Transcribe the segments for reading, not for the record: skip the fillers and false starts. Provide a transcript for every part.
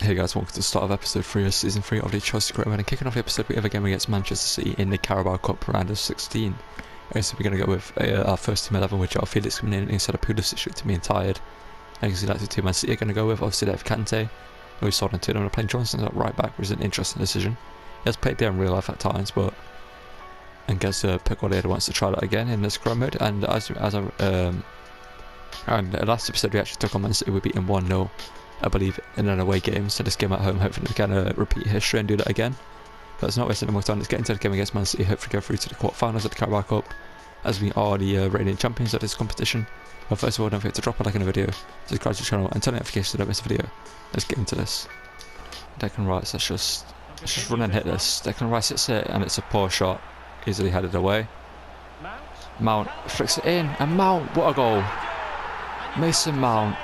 Hey guys, welcome to the start of episode 3 of season 3 of the Chelsea Great Men, and kicking off the episode we have a game against Manchester City in the Carabao Cup round of 16. So we're going to go with our first team 11, which are Felix coming in instead of Pulisic to being tired. And you can see that's the two Man City are going to go with. Obviously they have Kante, who we sold into them, and playing Johnson at right back, which is an interesting decision. He has played there in real life at times, but and guess Pep Guardiola wants to try that again in the scrum mode. And and the last episode we actually took on Man City, we beat them 1-0. I believe in an away game, so this game at home, hopefully we can repeat history and do that again. But it's not wasting any more time, let's get into the game against Man City, hopefully go through to the quarterfinals of the Carabao Cup, as we are the reigning champions of this competition. But first of all, don't forget to drop a like on the video, subscribe to the channel and turn notifications so you don't miss a video. Let's get into this. Declan Rice, let's just run and hit this. Declan Rice hits it and it's a poor shot, easily headed away. Mount flicks it in, and Mount, what a goal! Mason Mount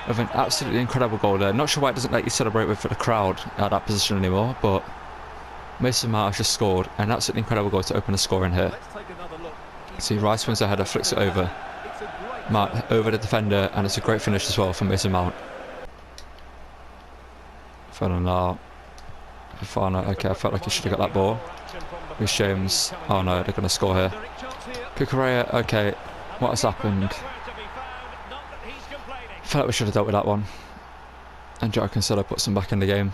with an absolutely incredible goal there. Not sure why it doesn't let you celebrate with the crowd at that position anymore, but Mason Mount has just scored an absolutely incredible goal to open the scoring here. See, Rice wins the header, flicks it over. Mount over the defender, and it's a great finish as well from Mason Mount. Fofana. Okay, I felt like he should have got that ball. Reece James. Oh no, they're going to score here. Cucurella. Okay, what has happened? I feel like we should have dealt with that one. And Joe Cancelo puts them back in the game.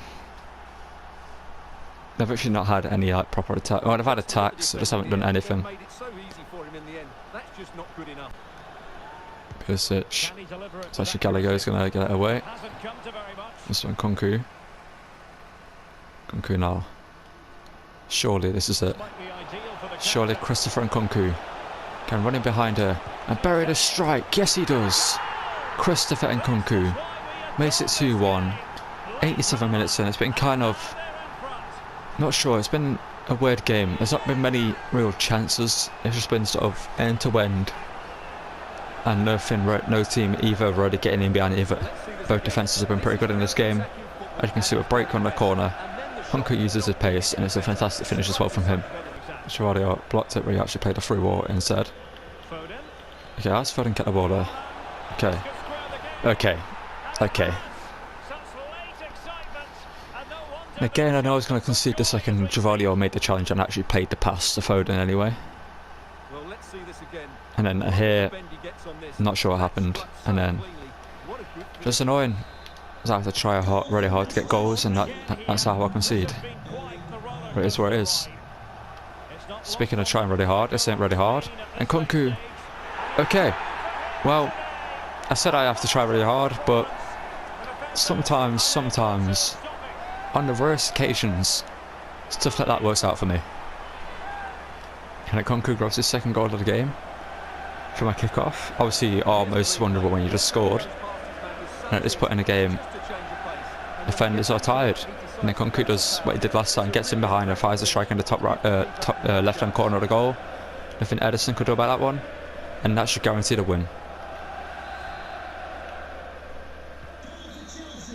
They've actually not had any like proper attack. Well, they've had attacks, they just haven't done anything. Pulisic. So actually Gallagher's going to get it away. This one, Konku. Konku now. Surely this is it. Surely Christopher and Konku can run in behind her and bury the strike. Yes, he does. Christopher and Nkunku makes it 2-1. 87 minutes in. It's been kind of, not sure, it's been a weird game. There's not been many real chances. It's just been sort of end to end, and no team either really getting in behind either. Both defences have been pretty good in this game. As you can see, a break on the corner. Nkunku uses his pace, and it's a fantastic finish as well from him. Gerardio blocked it, where he actually played a free ball instead. Okay, that's Foden get the ball there. Okay. Again, I know I was going to concede the second. Gerardio made the challenge and actually played the pass to Foden anyway. And then here, not sure what happened. And then, just annoying. I have to try really hard to get goals, and that's how I concede. But it is where it is. Speaking of trying really hard, this ain't really hard. And Nkunku. Okay. Well, I said I have to try really hard, but sometimes, on the rarest occasions, stuff like that works out for me. And Nkunku grabs his second goal of the game from a kick-off. Obviously, you are most vulnerable when you just scored. And at this point in the game, defenders are tired. And Nkunku does what he did last time, gets in behind and fires a strike in the top left-hand corner of the goal. Nothing Edison could do about that one, and that should guarantee the win.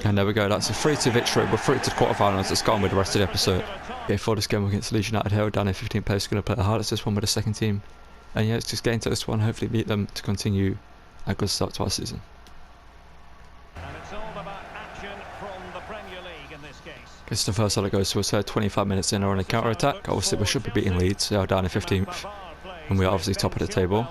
And there we go, that's a 3-2 victory. We're through to the quarterfinals. Let's go on with the rest of the episode. Okay, for this game against Leeds United here, down in 15 players, going to play the hardest this one with the second team. And yeah, let's just get into this one, hopefully beat them to continue a good start to our season. And it's all about action from the Premier League in this case. It's the first time it goes to us, 25 minutes in, on a counter-attack. Obviously we should be beating Leeds, they are down in 15th. And we are obviously top of the table.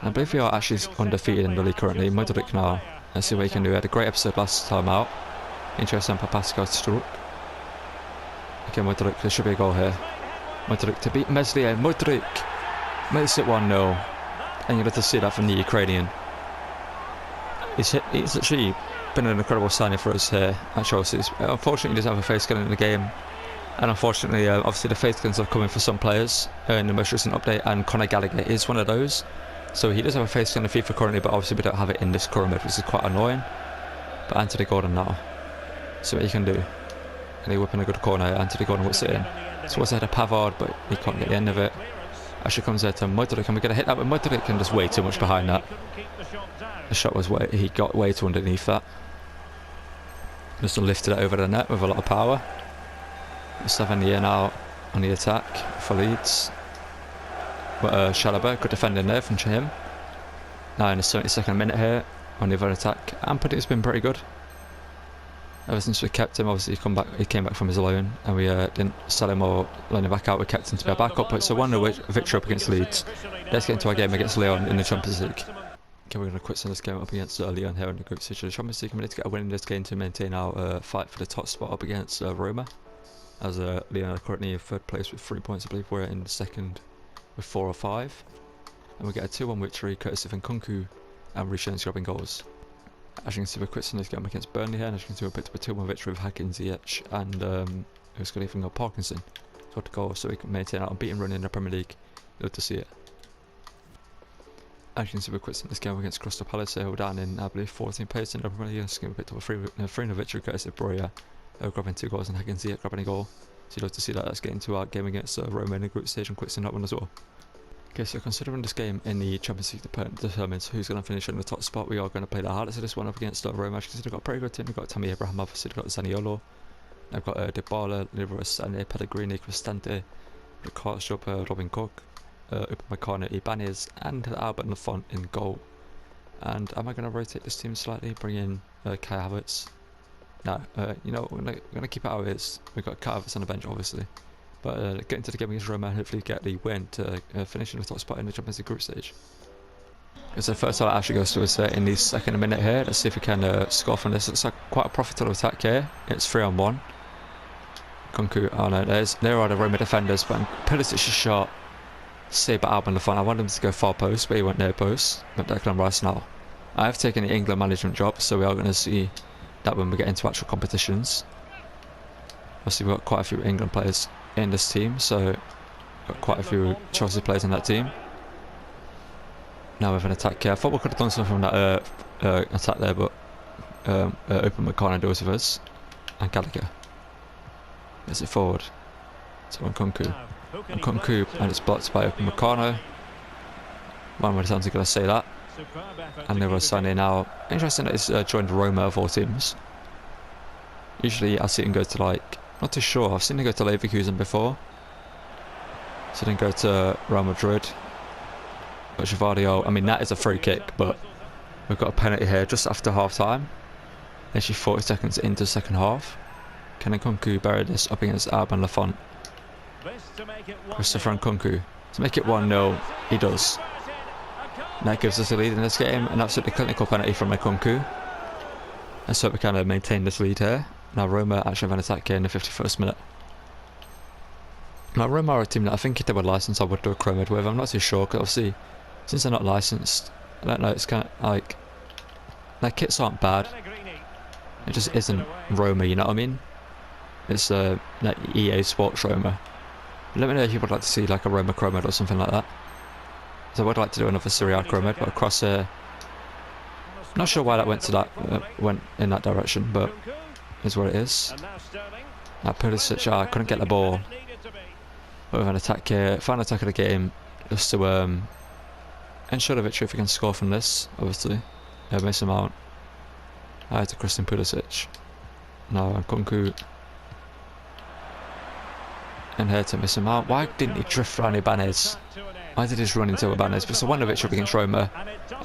I believe we are actually undefeated in the league currently. Modric now. Let's see what he can do. We had a great episode last time out. Interesting for Pascal Struck. Okay, Modric, there should be a goal here. Modric to beat Meslier. Modric makes it 1-0. And you'll have to see that from the Ukrainian. He's actually been an incredible signing for us here at Chelsea. Unfortunately, he doesn't have a face scan in the game. And unfortunately, obviously the face scans are coming for some players in the most recent update, and Conor Gallagher is one of those. So he does have a face scan in FIFA currently, but obviously we don't have it in this current mode, which is quite annoying. But Anthony Gordon now. See what he can do. And he whipping a good corner. Anthony Gordon whips it in. Towards the head of Pavard, but he can't get the end of it. Actually comes there to Modric, and we're going to hit that with Modric, and just way too much behind that. The shot was he got way too underneath that. Just lifted it over the net with a lot of power. Let's have in the air now on the attack for Leeds. But Chalobah, good defending there from him. Now in the 72nd minute here on the other attack. Ampadu has been pretty good. Ever since we kept him, obviously he came back from his loan, and we didn't sell him or loan him back out. We kept him to be our backup. But it's a 1-0 victory up against Leeds. Let's get into our game against Lyon in the Champions League. Okay, we're going to quit some this game up against Lyon here in the group stage of the Champions League. We need to get a win in this game to maintain our fight for the top spot up against Roma. As Lyon are currently in 3rd place with 3 points, I believe we're in 2nd with 4 or 5. And we get a 2-1 victory courtesy of Nkunku and Richards grabbing goals. As you can see, we're quitting this game against Burnley here, and as you can see, we picked up a 2-1 victory with Hakim Ziyech and who's got even got Parkinson scored the goal, so we can maintain our unbeaten run in the Premier League. Love to see it. As you can see, we're quitting this game against Crystal Palace here, we're down in, I believe, 14 players in the Premier League. This game we picked up a 3-0 victory courtesy of Broya, grabbing 2 goals and Hakim Ziyech grabbing a goal. So you'd love to see that. Let's get into our game against Roma in the group stage and quitting that one as well. Okay, so considering this game in the Champions League determines who's going to finish in the top spot, we are going to play the hardest of this one up against Roma. As you can see, they've got a pretty good team. They've got Tammy Abraham, obviously, they've got Zaniolo, they've got Dybala, Leroy Sané, Pellegrini, Cristante, Ricardo, Robin Cook, Upamecano, Ibanez, and Albert Lafont in goal. And am I going to rotate this team slightly, bring in Kai Havertz? No, you know, we're going to keep it how it is. We've got Kai Havertz on the bench, obviously. But get into the game against Roma and hopefully get the win to finish in the top spot in the Champions League group stage. It's the first time it actually goes to us in the 2nd minute here. Let's see if we can score from this. It's like quite a profitable attack here. It's 3-on-1. Nkunku, oh no, there are the Roma defenders, but Pulisic's shot. Say about Albert Lafont. I wanted him to go far post, but he went near post. But Declan Rice now. I have taken the England management job, so we are going to see that when we get into actual competitions. Obviously, we've got quite a few England players in this team, so got quite a few Chelsea players in that team. Now we have an attack here. I thought we could have done something from that attack there, but Upamecano does with us, and Gallagher gets it forward to Nkunku. Nkunku, and it's blocked by Upamecano. One of the times I'm going to say that. And Leroy Sané now. Interesting that he's joined Roma of all teams. Usually I see him go to like, not too sure, I've seen him go to Leverkusen before. So then go to Real Madrid. But Givardio, I mean that is a free kick, but we've got a penalty here just after half time. Actually 40 seconds into the 2nd half. Can Nkunku bury this up against Albert Lafont? Christopher Nkunku. To make it 1-0, he does. And that gives us a lead in this game, an absolutely clinical penalty from Nkunku. And so we kind of maintain this lead here. Now Roma actually have an attack here in the 51st minute. Now Roma are a team that I think if they were licensed I would do a Chromid with. I'm not too sure, because obviously since they're not licensed, I don't know, it's kind of like their kits aren't bad. It just isn't Roma, you know what I mean? It's like EA Sports Roma. Let me know if you would like to see like a Roma Chromid or something like that. So I would like to do another Serie A Chromid, but across here. Not sure why that went to that went in that direction, but is what it is. Now Pulisic, I couldn't get the ball. But with an attack here, final attack of the game, just to ensure the victory if we can score from this, obviously. Mason Mount. To Christian Pulisic. Now Nkunku. And here to Mason Mount. Why didn't he drift around Ibanez? Why did he just run into Ibanez? But it's a wonder victory against Roma,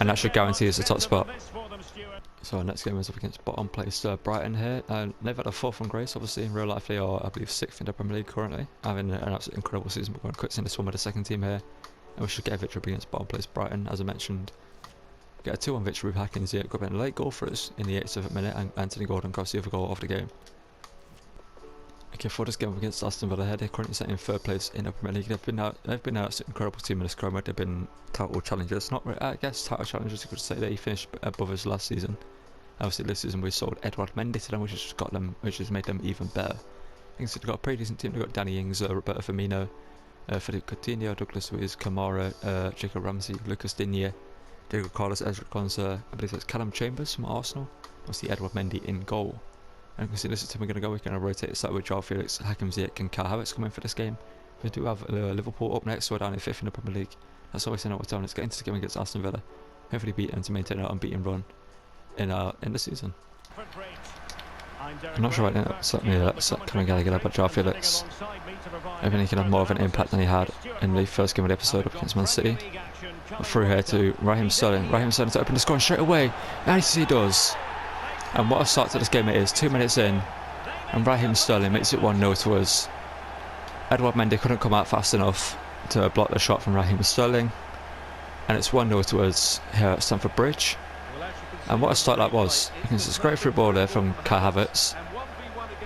and that should guarantee us the top spot. So our next game is up against bottom place Brighton here. They've had a 4th from grace, obviously in real life they are, I believe, 6th in the Premier League currently. Having an absolutely incredible season. We're going to quit in this one with the 2nd team here. And we should get a victory against bottom place Brighton, as I mentioned. Get a 2-1 victory with Hakim Ziyech grabbing a late goal for us in the 87th minute, and Anthony Gordon grabs the other goal of the game. Okay, for this game against Aston Villa here, they're currently sitting in 3rd place in the Premier League. They've been an incredible team in this Chroma. They've been title challengers, not really, I guess title challengers you could say. They finished above us last season. Obviously this season we sold Edouard Mendy to them, which has made them even better. I think they've got a pretty decent team. They've got Danny Ings, Roberto Firmino, Philippe Coutinho, Douglas Luiz, Kamara, Jacob Ramsey, Lucas Digne, Diego Carlos, Ezra Konsa, I believe that's Callum Chambers from Arsenal. Obviously Edouard Mendy in goal. And you can see this is the team we're going to go. We're going to rotate this out with Joao Felix, Hakim Ziyech and Kai Havertz coming for this game. We do have Liverpool up next, so we're down in 5th in the Premier League. That's always what we're telling. Let's get into the game against Aston Villa. Hopefully beat them to maintain our unbeaten run in the season. I'm not sure right now that's Conor Gallagher, but Joao Felix. I think he can have more of an impact than he had in the first game of the episode up against Man City. Through here to Raheem Sterling. Raheem Sterling to open the score straight away. Nice, he does. And what a start to this game it is. 2 minutes in, and Raheem Sterling makes it 1-0 to us. Edouard Mendy couldn't come out fast enough to block the shot from Raheem Sterling, and it's 1-0 to us here at Stamford Bridge. And what a start that was. It's a great through ball there from Kai Havertz.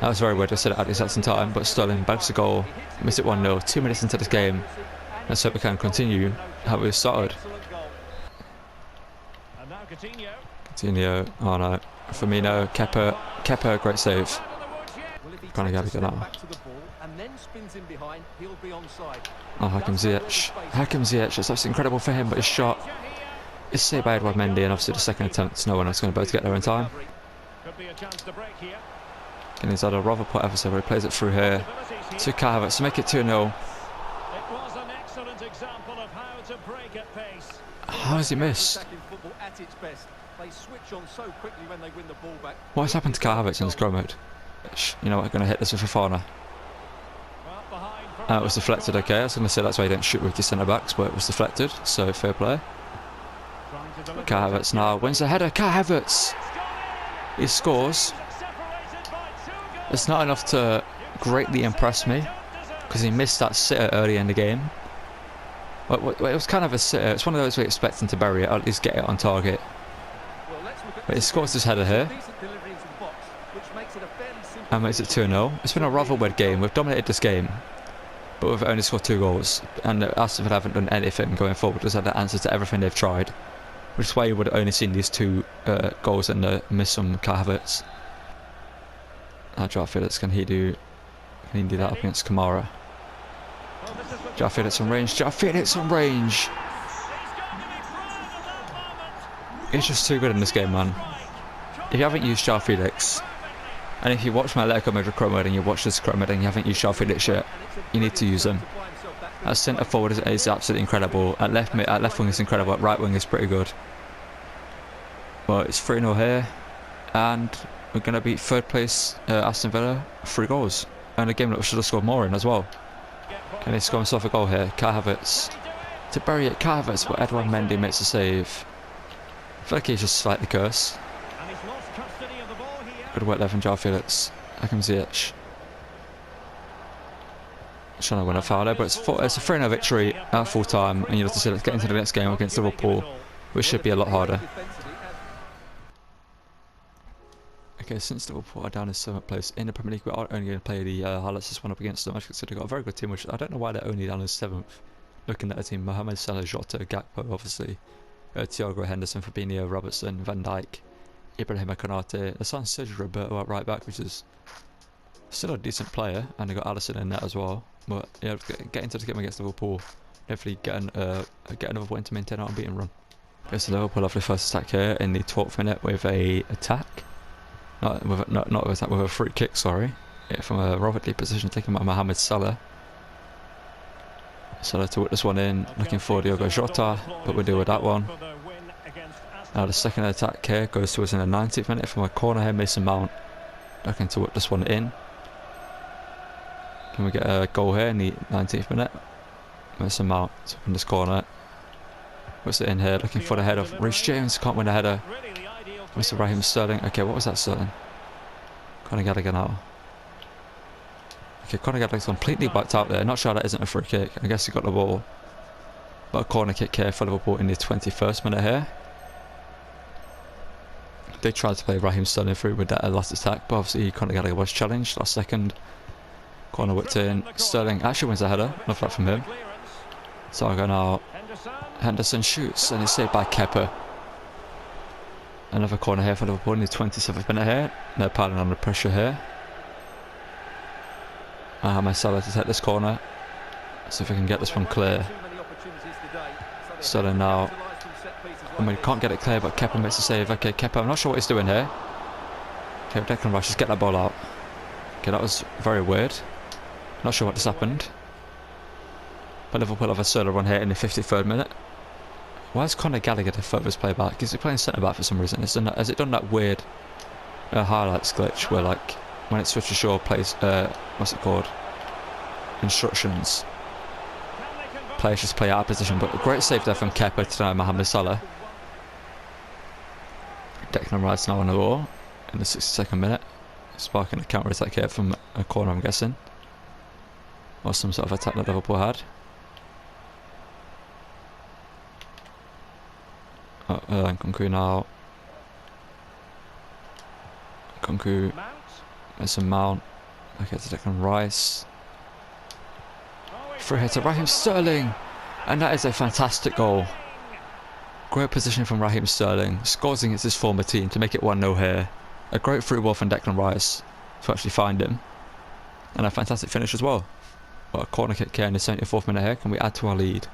That was very weird, I said it at the exact same time, but Sterling bags the goal, missed it 1-0, 2 minutes into this game. Let's hope we can continue how we started. Coutinho, oh no, Firmino, Kepa, great save. Kind of got to get out. Oh, Hakim Ziyech, it's absolutely incredible for him, but his shot is saved by Edouard Mendy, and obviously the second attempt, no one else going to be able to get there in time. And he's had a rather poor episode where he plays it through here to Kai Havertz to make it 2-0. How has he missed? What has happened to Kai Havertz in this goal mode? You know what, I'm going to hit this with Fofana. It was deflected, okay. I was going to say that's why you don't shoot with your centre backs, but it was deflected, so fair play. Kai Havertz now wins the header. Kai Havertz! He scores. It's not enough to greatly impress me, because he missed that sitter early in the game. It was kind of a sitter. It's one of those we expect him to bury it, or at least get it on target. But he scores his header here. And makes it 2-0. It's been a rather weird game. We've dominated this game, but we've only scored 2 goals. And Aston haven't done anything going forward. We've had the answer to everything they've tried. Which is why you would have only seen these 2 goals and the miss from Kai Havertz. Joao Felix, can he do that up against Kamara? Joao Felix on range. Joao Felix on range! He's just too good in this game, man. If you haven't used Joao Felix, and if you watch my Atletico Madrid Chrome mode and you watch this Chrome mode and you haven't used Joao Felix yet, you need to use him. At centre forward is absolutely incredible. At left wing is incredible. At right wing is pretty good. Well, it's 3-0 here, and we're going to beat third place Aston Villa 3 goals. And a game that we should have scored more in as well. And he scored himself a goal here. Kai Havertz to bury it. Kai Havertz, but Edouard Mendy makes a save. I feel like he's just slightly cursed. Good work there from Joao Felix. Hakim Ziyech. Trying to win a foul there, but it's a 3-0 victory at full time. And you'll have to say, let's get into the next game against Liverpool, which should be a lot harder. Okay, since Liverpool are down in 7th place in the Premier League, we are only going to play the highlights this one up against them. I think they've got a very good team, which I don't know why they're only down in 7th. Looking at the team, Mohamed Salah, Jota, Gakpo, obviously, Thiago Henderson, Fabinho, Robertson, Van Dijk, Ibrahima Konate. They signed Sergio Roberto at right back, which is still a decent player, and they got Alisson in there as well. But yeah, get into the game against Liverpool. Hopefully get another win to maintain our unbeaten run. Okay, so Liverpool have the first attack here in the 12th minute with a attack. Not with a free kick, sorry. Yeah, from a rather deep position taken by Mohamed Salah. Salah to whip this one in, looking for Diogo Jota, but we'll deal with that one. Now the second attack here goes to us in the 19th minute from a corner here. Mason Mount looking to whip this one in. Can we get a goal here in the 19th minute? Mason Mount in this corner. Puts it in here, looking for the head of Reece James. Can't win the header. Mr. Raheem Sterling. Okay, what was that, Sterling? Conor Gallagher now. Okay, Conor Gallagher's completely backed out there. Not sure that isn't a free kick. I guess he got the ball. But a corner kick here for Liverpool in the 21st minute here. They tried to play Raheem Sterling through with that last attack, but obviously Conor Gallagher was challenged last second. Corner whipped in. Sterling actually wins the header. Enough that from him. Saga now. Henderson shoots and it's saved by Kepa. Another corner here for Liverpool in the 27th minute here. They're piling on the pressure here. Mohamed Salah to take this corner. See if we can get this one clear. Sterling now. I mean, can't get it clear, but Kepa makes a save. Okay, Kepa, I'm not sure what he's doing here. Okay, Declan Rice, just get that ball out. Okay, that was very weird. Not sure what just happened. But Liverpool have a solo run here in the 53rd minute. Why is Conor Gallagher the furthest play back? Is he playing centre back for some reason? Has it done that weird highlights glitch where, like, when it switches Shaw plays, what's it called? Instructions. Players just play out of position. But a great save there from Kepa to Mohamed Salah. Declan Rice now on the ball. in the 62nd minute. Sparking a counter-attack here from a corner, I'm guessing. Or some sort of attack that Liverpool had. Nkunku now. Nkunku. There's some Mount. Okay, to Declan Rice. Free hit to Raheem Sterling. And that is a fantastic goal. Great position from Raheem Sterling. Scores against his former team to make it 1-0 here. A great through ball from Declan Rice to actually find him. And a fantastic finish as well. Well, a corner kick here in the 74th minute here. Can we add to our lead?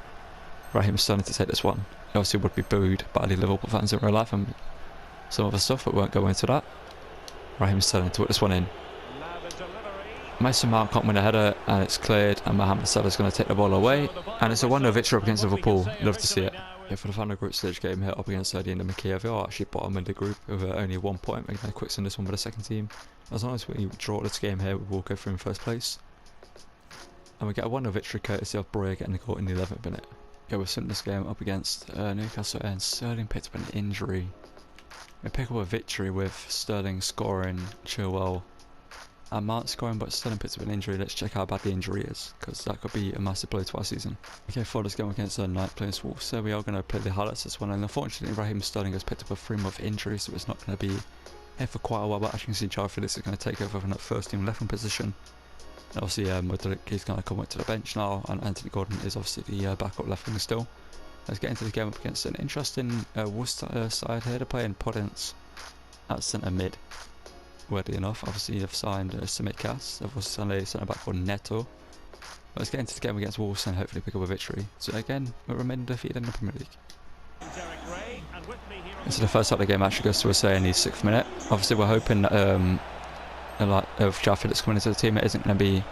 Raheem Sterling to take this one. He obviously would be booed by the Liverpool fans in real life and some other stuff, but we won't go into that. Raheem Sterling to put this one in. Mason Mount can't win a header and it's cleared, and Mohamed Salah's going to take the ball away, and it's a 1-0 victory up against Liverpool. Love to see it. Yeah, for the final group stage game here up against the end of Kiev, we are actually bottom of the group with only 1 point. We're going to quick send this one with the second team. As long as we draw this game here, we will go through in first place. And we get a 1-0 victory courtesy of Breuer getting the goal in the 11th minute. Okay, we're sending this game up against Newcastle, and Sterling picked up an injury. We pick up a victory with Sterling scoring, Chilwell and Mount scoring, but Sterling picked up an injury. Let's check how bad the injury is, because that could be a massive blow to our season. Okay, for this game against Night players Wolves, so we are going to play the highlights of this one, and unfortunately Raheem Sterling has picked up a 3-month injury, so it's not going to be here for quite a while, but as you can see, João Felix is going to take over from that first team left wing position. And obviously Modric is going to come up to the bench now, and Anthony Gordon is obviously the backup left wing still. Let's get into the game up against an interesting Worcester side here. They're playing Podence at centre mid. Weirdly enough, obviously they've signed Tsimikas. They've also signed a centre back called Neto. But let's get into the game against Wolves and hopefully pick up a victory. So again, we remain defeated in the Premier League. So the first half of the game actually goes to in the 6th minute. Obviously we're hoping that of João Felix coming into the team, it isn't going to be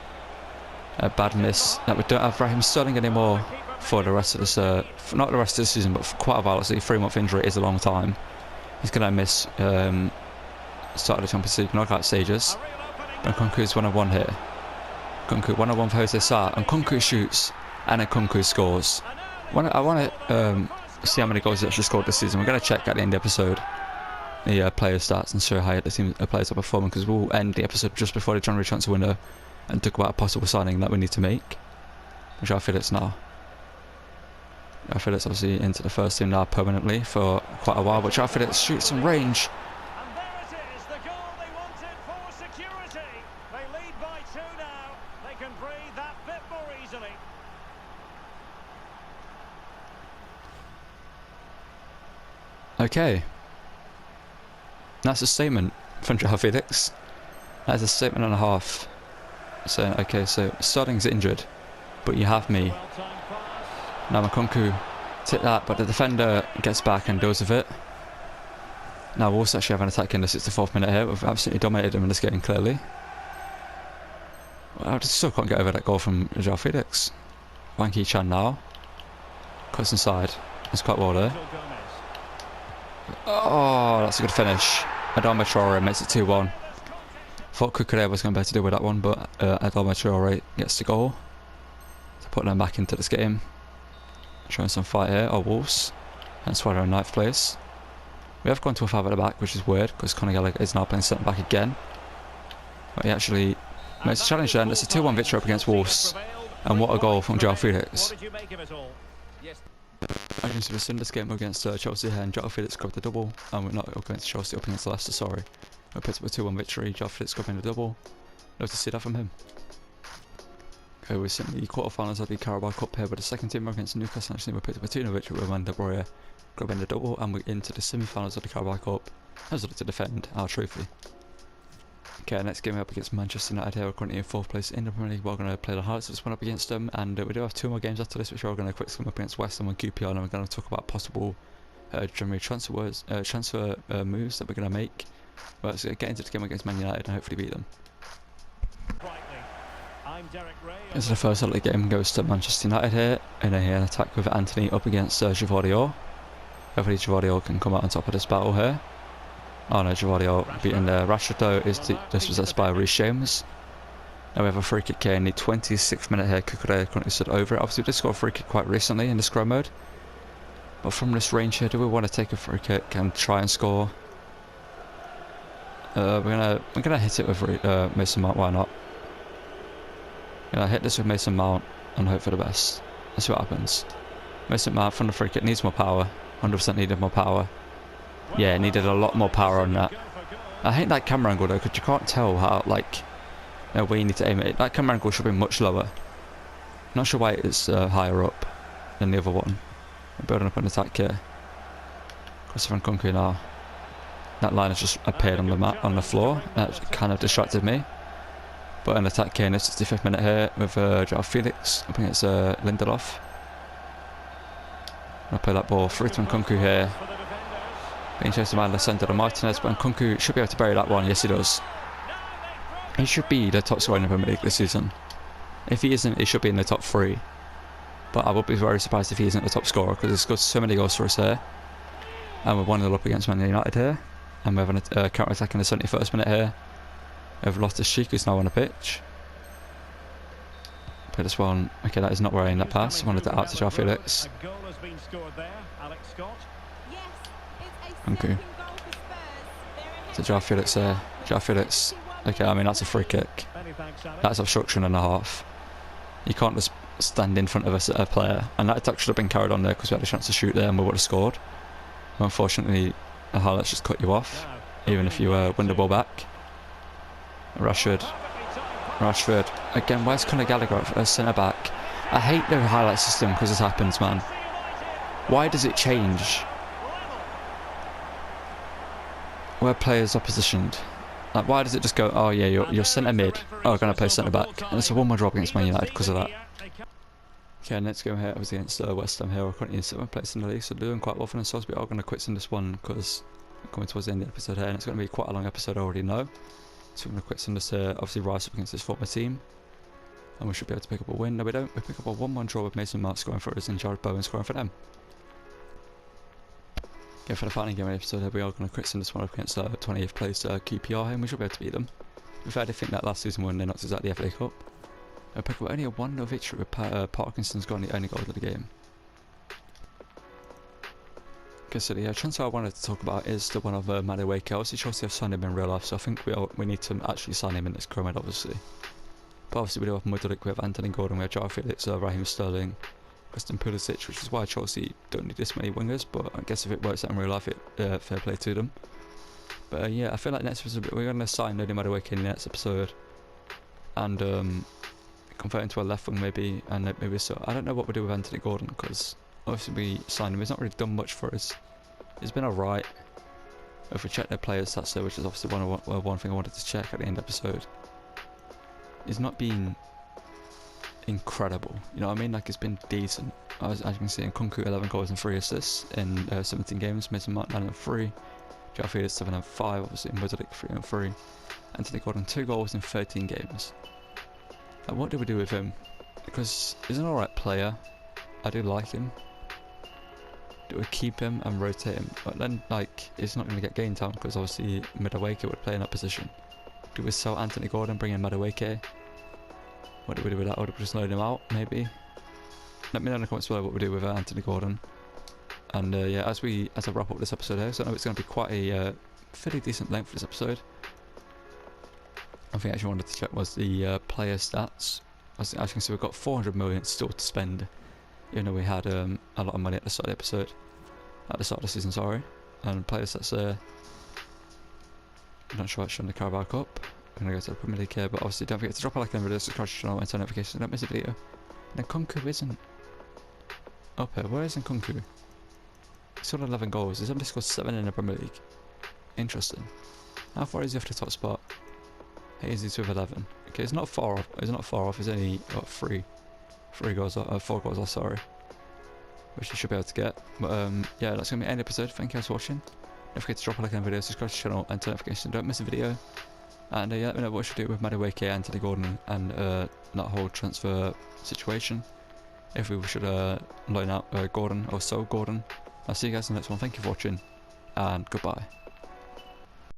a bad miss. That we don't have Raheem Sterling anymore for the rest of this, not the rest of the season, but for quite a while. Obviously, 3-month injury is a long time. He's going to miss start of the Champions League knockout stages. And Nkunku's 1-1 here. Nkunku 1-1 for Jose Sa, and Nkunku shoots, and then Nkunku scores. I want to see how many goals he actually scored this season. We're going to check at the end of the episode the player stats and show how the team players are performing, because we'll end the episode just before the January transfer window and talk about a possible signing that we need to make. João Felix now. João Felix obviously into the first team now permanently for quite a while, but João Felix shoots some range. And there it is, the goal they wanted for security. They lead by 2 now. They can breathe that bit more easily. Okay. That's a statement from João Felix. That's a statement and a half. So, okay, so Sterling's injured, but you have me. Now Nkunku took that, but the defender gets back and deals with it. Now we'll also actually have an attack in the 64th minute here. We've absolutely dominated him in this game, clearly. Well, I just still can't get over that goal from João Felix. Wang Hee-chan now. Cuts inside. It's quite well there. Oh, that's a good finish. Adama Traore makes it 2-1. Thought Cucurella was going to be able to deal with that one, but Adama Traore gets the goal to put them back into this game. Showing some fight here, our Wolves. And Suarez in 9th place. We have gone to a 5 at the back, which is weird, because Conor Gallagher is now playing centre back again. But he actually makes a challenge there, and it's a 2-1 victory up against Wolves. And what a goal from João Felix. As you can see, we're in this game against Chelsea here, and João Felix got the double, and we're not up against Chelsea, up against Leicester, sorry. We picked up a 2-1 victory, João Felix got in the double. Love to see that from him. Okay, we're in the quarterfinals of the Carabao Cup here with the second team against Newcastle. Actually, we picked up a 2-0 victory with Van der Breuer grabbing the double, and we're into the semi-finals of the Carabao Cup as well to defend our trophy. Okay, next game up against Manchester United here. We're currently in 4th place in the Premier League. We're going to play the highlights of this one up against them, and we do have 2 more games after this, which we're going to quick skim up against West Ham and QPR, and we're going to talk about possible January transfer moves that we're going to make. Well, let's get into the game against Man United and hopefully beat them. This is the first of the game, goes to Manchester United here in an attack with Anthony up against Gvardiol. Hopefully Gvardiol can come out on top of this battle here. Oh no, Gvardiol beating Rashford though is dispossessed by Reece James. Now we have a free kick here in the 26th minute here. Cucurella currently stood over it. Obviously we just got a free kick quite recently in the scrum mode. But from this range here, do we want to take a free kick and try and score? We're gonna hit it with Mason Mount. Why not? Gonna hit this with Mason Mount and hope for the best. Let's see what happens. Mason Mount from the free kick needs more power. 100% needed more power. Yeah, it needed a lot more power on that. I hate that camera angle though, because you can't tell how where you need to aim it. That camera angle should be much lower. Not sure why it's higher up than the other one. We're building up an attack here. Christopher Nkunku now. That line has just appeared on the map, on the floor. That kind of distracted me. But an attack here in the 65th minute here with Joao Felix. I think it's Lindelof. I'll play that ball through to Nkunku here. Being chased by Alessandro Martinez, but Nkunku should be able to bury that one. Yes, he does. He should be the top scorer in the Premier League this season. If he isn't, he should be in the top 3. But I would be very surprised if he isn't the top scorer, because he's scored so many goals for us here. And we're 1-0 up against Man United here. And we're having a counter-attack in the 71st minute here. We have Loftus-Cheek, who's now on the pitch. Play this one. Okay, that is not where I aimed that pass. I wanted to out to Joao Felix. Okay. So Joao Felix there. Joao Felix. Okay, I mean that's a free kick. That's obstruction and a half. You can't just stand in front of a player. And that attack should have been carried on there because we had a chance to shoot there and we would have scored. Unfortunately, the highlights just cut you off, even if you win the ball back. Rashford. Again, where's Conor Gallagher at centre back? I hate the highlight system because this happens, man. Why does it change where players are positioned? Like, why does it just go, oh yeah, you're centre mid, oh, I'm going to play centre back. And it's a 1-1 draw against Man United because of that. Okay, next game here was against West Ham here. We're currently in 7th place in the league, so they're doing quite well for themselves. But I'm going to quit in this one because we're coming towards the end of the episode here, and it's going to be quite a long episode, I already know. So we're going to quit in this here, obviously rise up against this former team. And we should be able to pick up a win. No, we don't. We pick up a 1-1 draw with Mason Mount scoring for us and Jared Bowen scoring for them. Okay, for the final game of the episode here, we are going to quit in this one up against 20th place QPR here, and we should be able to beat them. In fact, I think that last season when they knocked us out the FA Cup. I pick up only a 1-0 victory with Parkinson's got the only goal of the game. Okay, so the transfer I wanted to talk about is the one of Madueke. Obviously, Chelsea have signed him in real life, so I think we need to actually sign him in this Chromate, obviously. But obviously, we do have Modric, we have Anthony Gordon, we have Joao Felix, Raheem Sterling, Christian Pulisic, which is why Chelsea don't need this many wingers. But I guess if it works out in real life, fair play to them. But yeah, I feel like next episode we're going to sign Noni Madueke in the next episode, and convert into a left wing maybe, and maybe so. I don't know what we do with Anthony Gordon because obviously we signed him. He's not really done much for us. He's been alright. If we check their players stats there, which is obviously one thing I wanted to check at the end of the episode, he's not been incredible. You know what I mean? Like, it's been decent. As you can see, in Nkunku 11 goals and 3 assists in 17 games. Mason Mount 9 and 3. Joao Felix 7 and 5. Obviously, Modric 3 and 3. Anthony Gordon 2 goals in 13 games. Like, what do we do with him? Because he's an alright player. I do like him. Do we keep him and rotate him? But then, like, he's not going to get game time because obviously Madueke would play in that position. Do we sell Anthony Gordon, bring in Madueke? What do we do with that? Or do we just load him out, maybe? Let me know in the comments below what we do with Anthony Gordon. And yeah, as I wrap up this episode here, so I know it's going to be quite a fairly decent length for this episode. One thing I actually wanted to check was the player stats. As you can see, we've got 400 million still to spend, even though we had a lot of money at the start of the episode, at the start of the season, sorry. And player stats there. I'm not sure what's on the Carabao Cup. I'm going to go to the Premier League here, but obviously don't forget to drop a like on the video, subscribe to the channel and turn notifications so don't miss a video. And Nkunku isn't up here. Where is Nkunku? He's got 11 goals. He's only scored 7 in the Premier League. Interesting. How far is he off the top spot? He's with 11. Okay, he's not far off. He's not far off. He's only got 4 goals off, sorry. Which he should be able to get. But yeah, that's going to be the end of the episode. Thank you guys for watching. Don't forget to drop a like on the video, subscribe to the channel and turn notifications. Don't miss a video. And yeah, let me know what we should do with Madueke, Anthony Gordon, and that whole transfer situation. If we should loan out Gordon or sell Gordon. I'll see you guys in the next one. Thank you for watching, and goodbye.